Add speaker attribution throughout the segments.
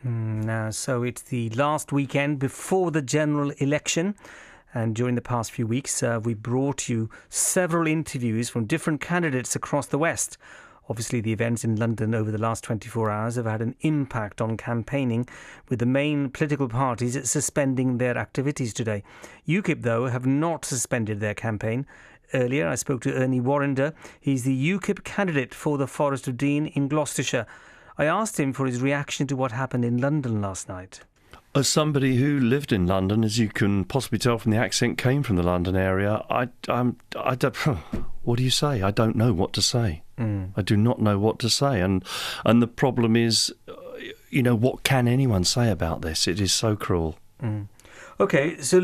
Speaker 1: Now, so it's the last weekend before the general election. And during the past few weeks, we brought you several interviews from different candidates across the West. Obviously, the events in London over the last 24 hours have had an impact on campaigning, with the main political parties suspending their activities today. UKIP, though, have not suspended their campaign. Earlier, I spoke to Ernie Warrender. He's the UKIP candidate for the Forest of Dean in Gloucestershire. I asked him for his reaction to what happened in London last night.
Speaker 2: As somebody who lived in London, as you can possibly tell from the accent, came from the London area, I don't. What do you say? I don't know what to say. I do not know what to say, and the problem is, what can anyone say about this? It is so cruel.
Speaker 1: Okay, so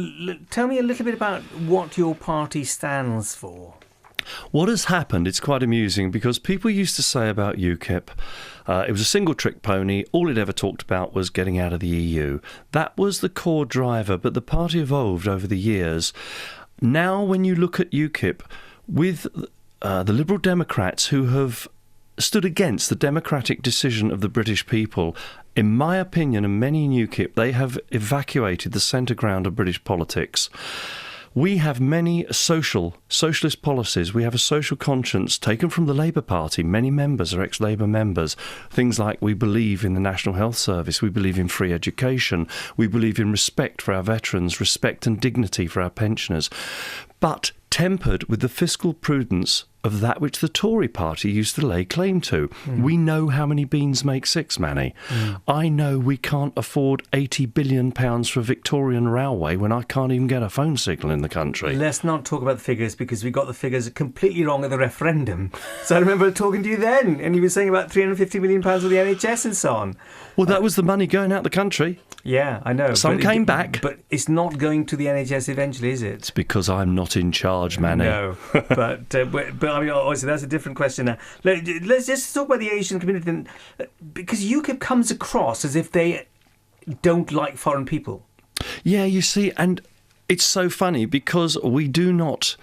Speaker 1: tell me a little bit about what your party stands for.
Speaker 2: What has happened, it's quite amusing, because people used to say about UKIP, it was a single-trick pony. All it ever talked about was getting out of the EU. That was the core driver, but the party evolved over the years. Now, when you look at UKIP, with the Liberal Democrats who have stood against the democratic decision of the British people, in my opinion, and many in UKIP, they have evacuated the centre ground of British politics. We have many socialist policies. We have a social conscience taken from the Labour Party. Many members are ex-Labour members. Things like we believe in the National Health Service. We believe in free education. We believe in respect for our veterans, respect and dignity for our pensioners. But tempered with the fiscal prudence of that which the Tory party used to lay claim to. We know how many beans make six, Manny. I know we can't afford £80 billion for a Victorian railway when I can't even get a phone signal in the country.
Speaker 1: Let's not talk about the figures, because we got the figures completely wrong at the referendum. So I remember talking to you then, and you were saying about £350 million for the NHS and so on.
Speaker 2: Well, that was the money going out the country.
Speaker 1: Yeah, I know.
Speaker 2: Some came back.
Speaker 1: But it's not going to the NHS eventually, is it?
Speaker 2: It's because I'm not in charge, Manny.
Speaker 1: No, but I mean, obviously that's a different question now. Let's just talk about the Asian community then, because UKIP comes across as if they don't like foreign people.
Speaker 2: Yeah, you see, and it's so funny because we do not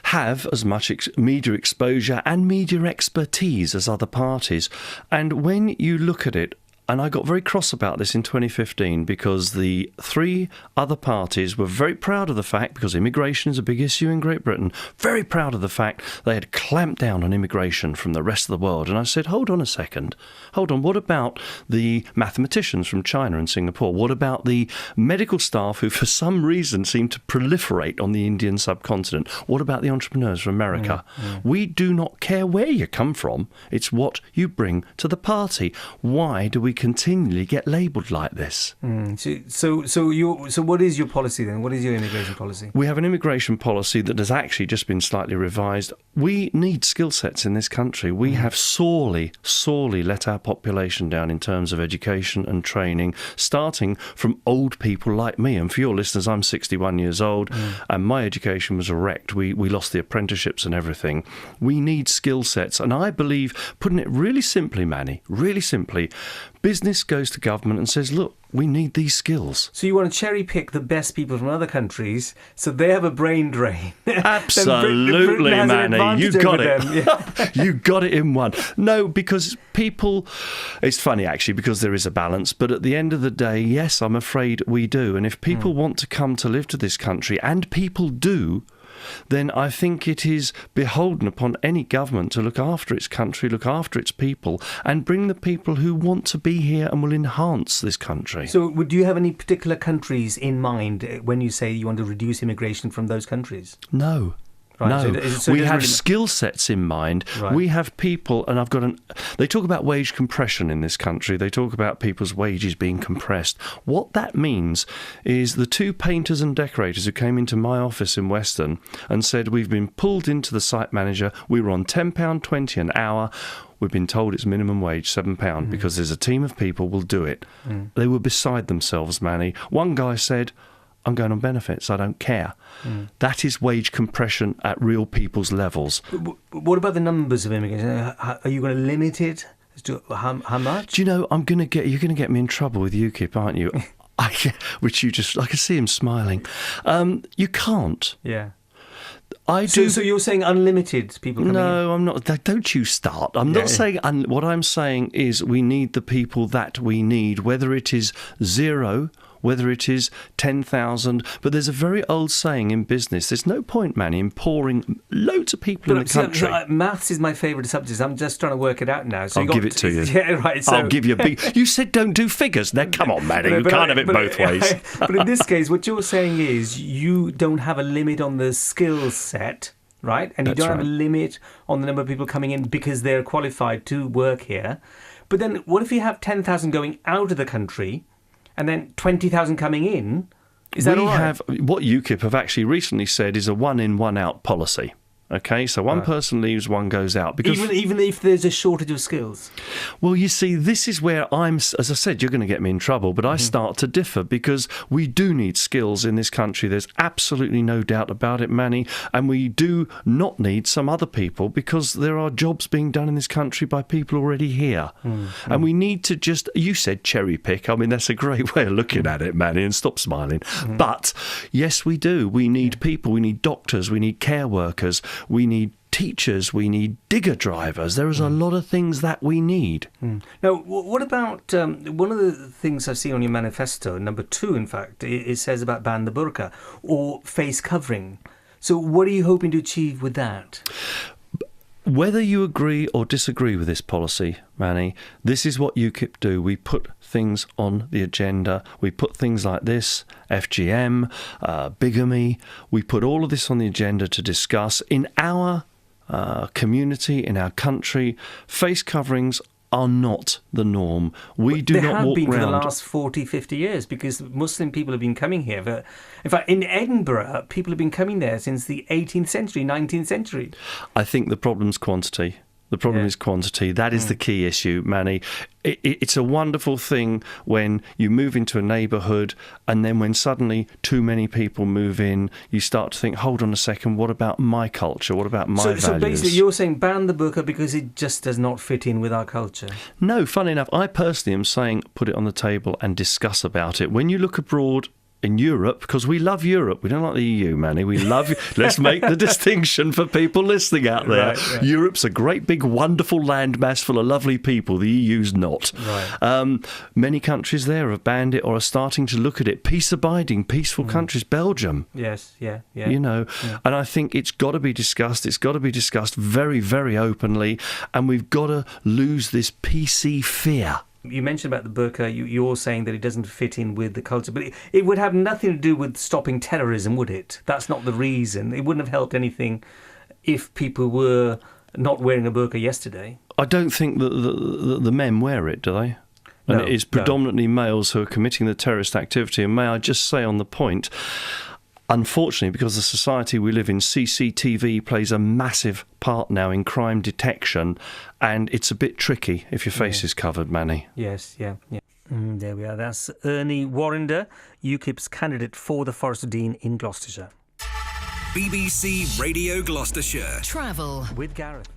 Speaker 2: have as much media exposure and media expertise as other parties. And when you look at it, and I got very cross about this in 2015 because the three other parties were very proud of the fact, because immigration is a big issue in Great Britain, very proud of the fact they had clamped down on immigration from the rest of the world. And I said, hold on a second. Hold on. What about the mathematicians from China and Singapore? What about the medical staff who for some reason seem to proliferate on the Indian subcontinent? What about the entrepreneurs from America? We do not care where you come from. It's what you bring to the party. Why do we continually get labelled like this?
Speaker 1: So what is your policy then? What is your immigration policy?
Speaker 2: We have an immigration policy that has actually just been slightly revised. We need skill sets in this country. We have sorely let our population down in terms of education and training, starting from old people like me. And for your listeners, I'm 61 years old and my education was wrecked. We lost the apprenticeships and everything. We need skill sets. And I believe, putting it really simply, Manny, really simply, business goes to government and says, look, we need these skills.
Speaker 1: So you want to cherry pick the best people from other countries so they have a brain drain.
Speaker 2: Absolutely, Manny. You got it. Yeah. You got it in one. No, because people, it's funny actually, because there is a balance, but at the end of the day, yes, I'm afraid we do. And if people want to come to live to this country, and people do, then I think it is beholden upon any government to look after its country, look after its people, and bring the people who want to be here and will enhance this country.
Speaker 1: So do you have any particular countries in mind when you say you want to reduce immigration from those countries?
Speaker 2: No.
Speaker 1: Right,
Speaker 2: no, we have skill sets in mind.
Speaker 1: Right.
Speaker 2: We have people, and they talk about wage compression in this country. They talk about people's wages being compressed. What that means is the two painters and decorators who came into my office in Weston and said, we've been pulled into the site manager. We were on £10.20 an hour. We've been told it's minimum wage, £7, because there's a team of people will do it. They were beside themselves, Manny. One guy said, I'm going on benefits, I don't care. That is wage compression at real people's levels.
Speaker 1: What about the numbers of immigrants? Are you going to limit it? How much?
Speaker 2: Do you know, you're going to get me in trouble with UKIP, aren't you? I can see him smiling. You can't.
Speaker 1: Yeah.
Speaker 2: I do.
Speaker 1: So you're saying unlimited people coming in?
Speaker 2: No, I'm not. Don't you start. I'm not saying... what I'm saying is we need the people that we need, whether it is 0, whether it is 10,000. But there's a very old saying in business, there's no point, Manny, in pouring loads of people in the country.
Speaker 1: Maths is my favourite subject. I'm just trying to work it out now. So
Speaker 2: I'll give it to you.
Speaker 1: Yeah, right. So,
Speaker 2: I'll give you a big... You said don't do figures. Now, come on, Manny. You can't have it both ways.
Speaker 1: But in this case, what you're saying is you don't have a limit on the skill set, right? And you don't have a limit on the number of people coming in because they're qualified to work here. But then what if you have 10,000 going out of the country and then 20,000 coming in? Is that all right?
Speaker 2: What UKIP have actually recently said is a one in, one out policy. Okay, so one person leaves, one goes out. Because
Speaker 1: even if there's a shortage of skills?
Speaker 2: Well, you see, this is where as I said, you're going to get me in trouble, but I start to differ because we do need skills in this country. There's absolutely no doubt about it, Manny, and we do not need some other people because there are jobs being done in this country by people already here. And we need to just, you said cherry pick. I mean, that's a great way of looking at it, Manny, and stop smiling. But yes, we do. We need people. We need doctors. We need care workers. We need teachers, we need digger drivers. There is a lot of things that we need.
Speaker 1: Now, what about one of the things I've seen on your manifesto, number 2, in fact, it says about ban the burqa or face covering. So what are you hoping to achieve with that?
Speaker 2: Whether you agree or disagree with this policy, Manny, this is what UKIP do. We put things on the agenda. We put things like this, FGM, bigamy. We put all of this on the agenda to discuss. In our community, in our country, face coverings are not the norm. We do not walk around... They have been
Speaker 1: for the last 40, 50 years because Muslim people have been coming here. In fact, in Edinburgh, people have been coming there since the 18th century, 19th century.
Speaker 2: I think the problem's quantity. The problem is quantity. That is the key issue, Manny. It's a wonderful thing when you move into a neighbourhood and then when suddenly too many people move in, you start to think, hold on a second, what about my culture? What about my values?
Speaker 1: So basically you're saying ban the burqa because it just does not fit in with our culture?
Speaker 2: No, funny enough, I personally am saying put it on the table and discuss about it. When you look abroad in Europe, because we love Europe. We don't like the EU, Manny. We love... Let's make the distinction for people listening out there. Right. Europe's a great, big, wonderful landmass full of lovely people. The EU's not. Right. Many countries there have banned it or are starting to look at it. Peace-abiding, peaceful countries. Belgium.
Speaker 1: Yes, yeah.
Speaker 2: You know, and I think it's got to be discussed. It's got to be discussed very, very openly, and we've got to lose this PC fear.
Speaker 1: You mentioned about the burqa, you're saying that it doesn't fit in with the culture, but it would have nothing to do with stopping terrorism, would it? That's not the reason. It wouldn't have helped anything if people were not wearing a burqa yesterday.
Speaker 2: I don't think that the men wear it, do they? And it is predominantly males who are committing the terrorist activity. And may I just say on the point, unfortunately, because the society we live in, CCTV plays a massive part now in crime detection, and it's a bit tricky if your face is covered, Manny.
Speaker 1: Yes, yeah. There we are. That's Ernie Warrender, UKIP's candidate for the Forest Dean in Gloucestershire.
Speaker 3: BBC Radio Gloucestershire.
Speaker 4: Travel
Speaker 1: with Gareth.